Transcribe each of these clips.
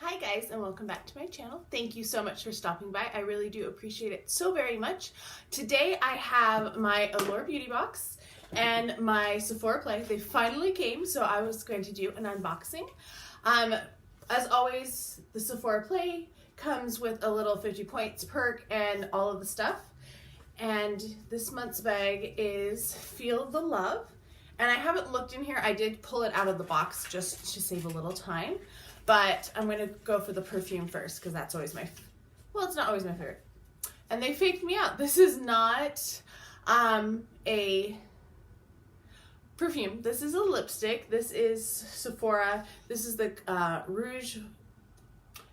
Hi guys, and welcome back to my channel. Thank you so much for stopping by. I really do appreciate it so very much. Today I have my Allure beauty box and my Sephora play. They finally came, so I was going to do an unboxing. As always, the Sephora play comes with a little 50 points perk and all of the stuff. And this month's bag is Feel the Love. And I haven't looked in here. I did pull it out of the box just to save a little time. But I'm going to go for the perfume first because that's always well, it's not always my favorite. And they faked me out. This is not a perfume. This is a lipstick. This is Sephora. This is the Rouge.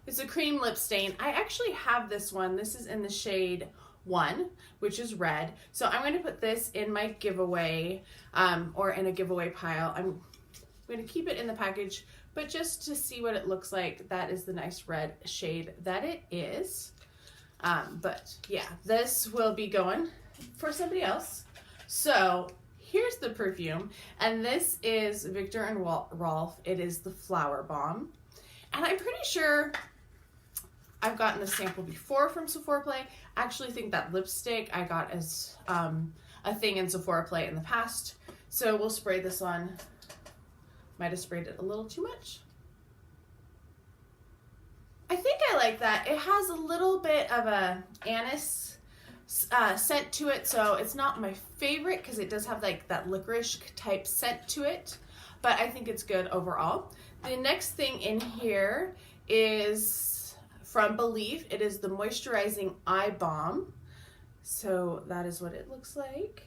It's a cream lip stain. I actually have this one. This is in the shade 1, which is red. So I'm going to put this in my giveaway or in a giveaway pile. I'm going to keep it in the package, but just to see what it looks like, that is the nice red shade that it is. But yeah, this will be going for somebody else. So here's the perfume, and this is Viktor and Rolf. It is the Flower Bomb, and I'm pretty sure I've gotten the sample before from Sephora Play. I actually think that lipstick I got as a thing in Sephora Play in the past. So we'll spray this on. Might have sprayed it a little too much. I think I like that. It has a little bit of a anise scent to it, so it's not my favorite because it does have like that licorice type scent to it, but I think it's good overall. The next thing in here is from Believe. It is the Moisturizing Eye Balm. So that is what it looks like.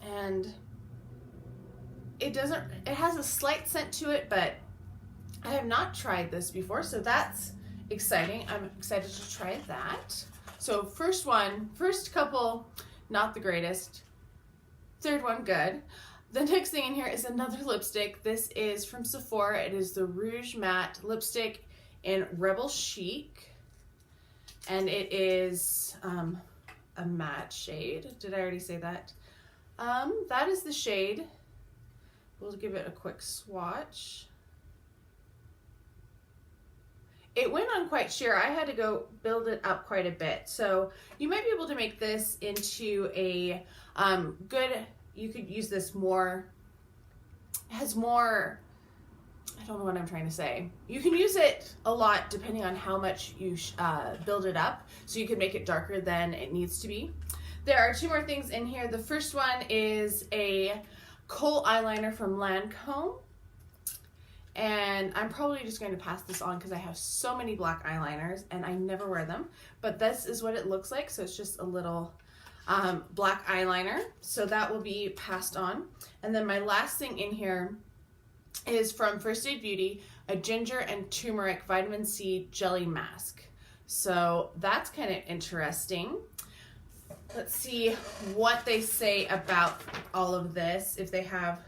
And it has a slight scent to it, but I have not tried this before, so that's exciting. I'm excited to try that. So first couple, not the greatest. Third one, good. The next thing in here is another lipstick. This is from Sephora. It is the Rouge Matte lipstick in Rebel Chic, and it is a matte shade. Did I already say that? That is the shade. We'll give it a quick swatch. It went on quite sheer. I had to go build it up quite a bit. So you might be able to make this into a you could use this more, it has more, I don't know what I'm trying to say. You can use it a lot depending on how much you build it up. So you could make it darker than it needs to be. There are two more things in here. The first one is a kohl eyeliner from Lancome, and I'm probably just going to pass this on because I have so many black eyeliners and I never wear them, but this is what it looks like. So it's just a little black eyeliner, so that will be passed on. And then my last thing in here is from First Aid Beauty, a ginger and turmeric vitamin C jelly mask. So that's kind of interesting. Let's see what they say about all of this, if they have.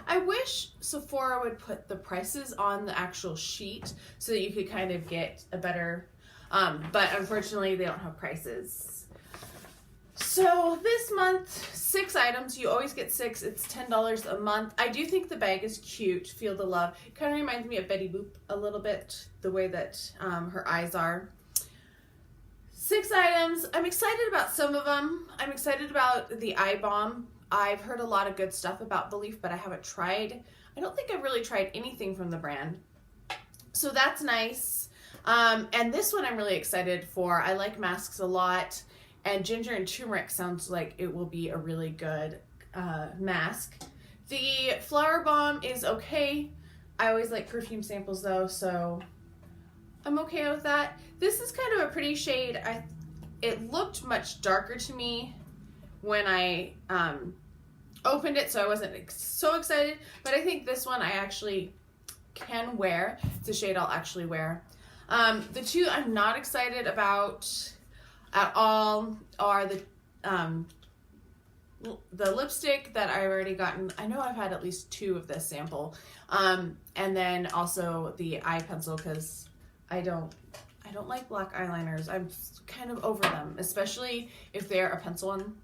I wish Sephora would put the prices on the actual sheet so that you could kind of get a better, but unfortunately they don't have prices. So this month, 6 items. You always get 6. It's $10 a month. I do think the bag is cute. Feel the Love. It kind of reminds me of Betty Boop a little bit, the way that her eyes are. 6 items. I'm excited about some of them. I'm excited about the eye balm. I've heard a lot of good stuff about Belief, but I haven't tried. I don't think I've really tried anything from the brand. So that's nice. And this one I'm really excited for. I like masks a lot. And ginger and turmeric sounds like it will be a really good mask. The Flower Bomb is okay. I always like perfume samples though, so I'm okay with that. This is kind of a pretty shade. It looked much darker to me when I opened it, so I wasn't so excited, but I think this one I actually can wear. It's a shade I'll actually wear. The two I'm not excited about at all are the lipstick that I've already gotten. I know I've had at least 2 of this sample, and then also the eye pencil, because I don't like black eyeliners. I'm kind of over them, especially if they're a pencil one.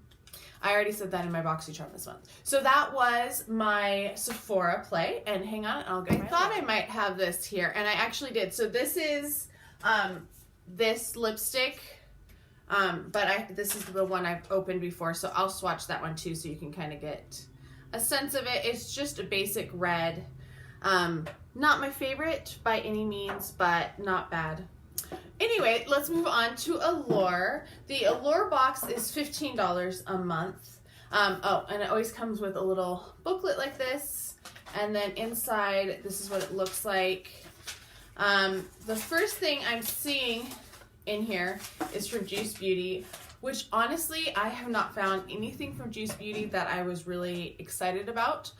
I already said that in my BoxyCharm this month. So that was my Sephora play. And hang on, I thought I might have this here, and I actually did. So this is this lipstick, but this is the one I've opened before, so I'll swatch that one too so you can kind of get a sense of it. It's just a basic red. Not my favorite by any means, but not bad. Anyway, let's move on to Allure. The Allure box is $15 a month. Oh, and it always comes with a little booklet like this. And then inside, this is what it looks like. The first thing I'm seeing in here is from Juice Beauty, which honestly, I have not found anything from Juice Beauty that I was really excited about.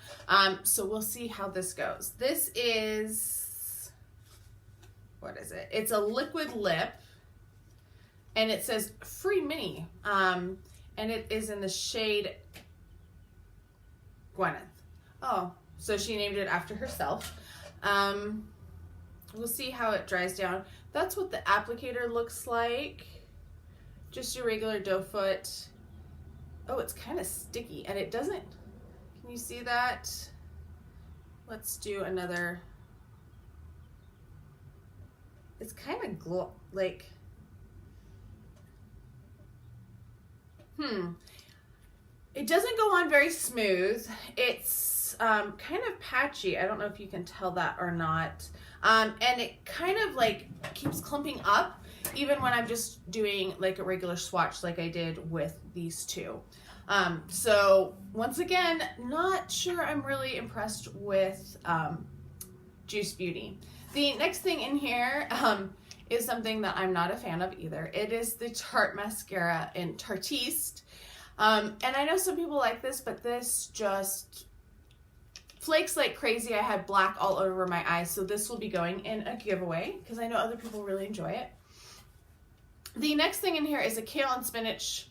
So we'll see how this goes. This is, what is it? It's a liquid lip, and it says Free Mini, and it is in the shade Gwyneth. Oh, so she named it after herself. We'll see how it dries down. That's what the applicator looks like. Just your regular doe foot. Oh, it's kind of sticky, and it doesn't, can you see that? Let's do another. It's kind of like, it doesn't go on very smooth. It's kind of patchy. I don't know if you can tell that or not. And it kind of like keeps clumping up even when I'm just doing like a regular swatch like I did with these two. So once again, not sure I'm really impressed with Juice Beauty. The next thing in here is something that I'm not a fan of either. It is the Tarte mascara in Tartiste. And I know some people like this, but this just flakes like crazy. I had black all over my eyes, so this will be going in a giveaway because I know other people really enjoy it. The next thing in here is a kale and spinach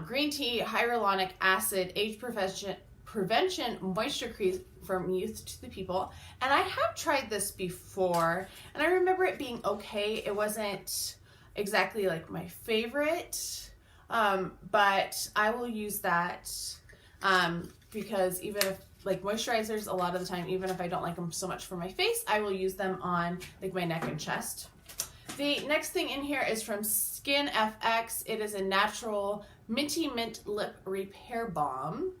green tea hyaluronic acid age prevention moisture cream from youth to the people. And I have tried this before, and I remember it being okay. It wasn't exactly like my favorite, but I will use that because even if like moisturizers, a lot of the time, even if I don't like them so much for my face, I will use them on like my neck and chest. The next thing in here is from Skin FX. It is a natural minty mint lip repair balm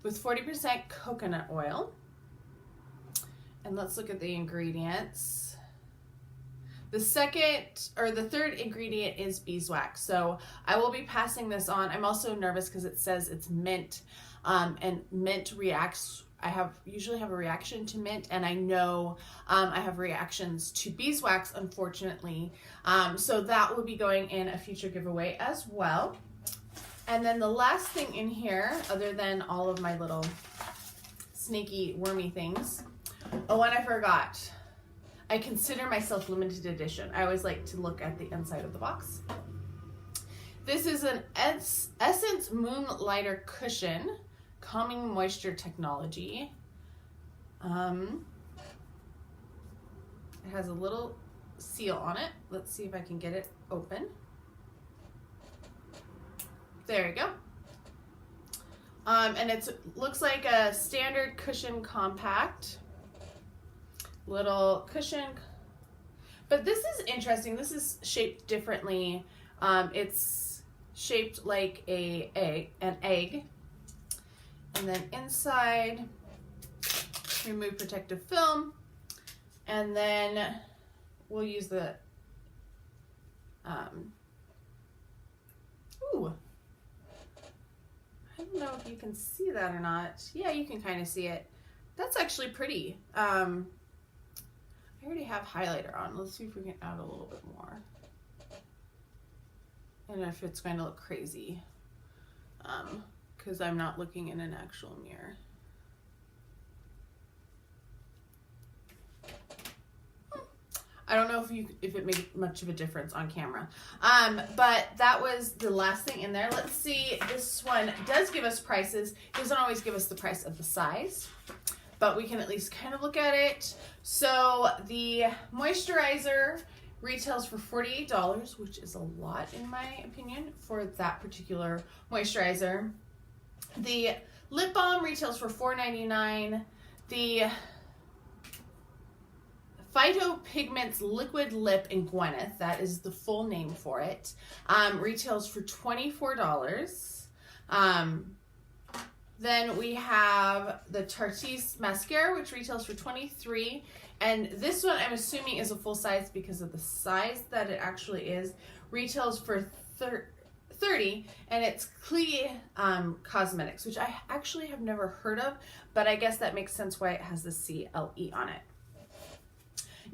with 40% coconut oil. And let's look at the ingredients. The third ingredient is beeswax. So I will be passing this on. I'm also nervous because it says it's mint, and mint reacts. I usually have a reaction to mint, and I know I have reactions to beeswax, unfortunately. So that will be going in a future giveaway as well. And then the last thing in here, other than all of my little sneaky wormy things. Oh, and I forgot. I consider myself limited edition. I always like to look at the inside of the box. This is an Essence Moonlighter Cushion. Calming moisture technology. It has a little seal on it. Let's see if I can get it open. There you go. And it looks like a standard cushion compact. Little cushion. But this is interesting. This is shaped differently. It's shaped like an egg. And then inside, remove protective film, and then we'll use the, ooh, I don't know if you can see that or not. Yeah, you can kind of see it. That's actually pretty. I already have highlighter on. Let's see if we can add a little bit more. And if it's going to look crazy. Because I'm not looking in an actual mirror. I don't know if it made much of a difference on camera. But that was the last thing in there. Let's see, this one does give us prices. It doesn't always give us the price of the size, but we can at least kind of look at it. So the moisturizer retails for $48, which is a lot in my opinion for that particular moisturizer. The lip balm retails for $4.99. The Phytopigments Liquid Lip in Gwyneth, that is the full name for it, retails for $24. Then we have the Tarteist Mascara, which retails for $23. And this one I'm assuming is a full size because of the size that it actually is. Retails for $30, and it's Clee Cosmetics, which I actually have never heard of, but I guess that makes sense why it has the CLE on it.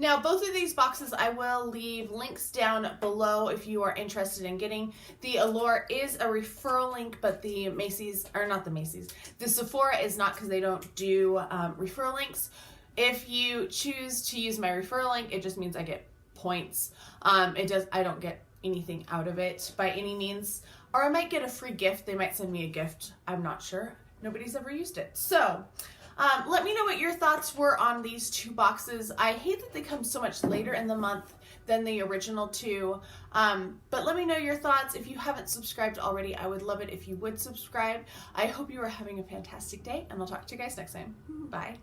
Now, both of these boxes, I will leave links down below if you are interested in getting. The Allure is a referral link, but the the Sephora is not, because they don't do referral links. If you choose to use my referral link, it just means I get points. I don't get anything out of it by any means. Or I might get a free gift. They might send me a gift. I'm not sure. Nobody's ever used it. So, let me know what your thoughts were on these two boxes. I hate that they come so much later in the month than the original two. But let me know your thoughts. If you haven't subscribed already, I would love it if you would subscribe. I hope you are having a fantastic day, and I'll talk to you guys next time. Bye.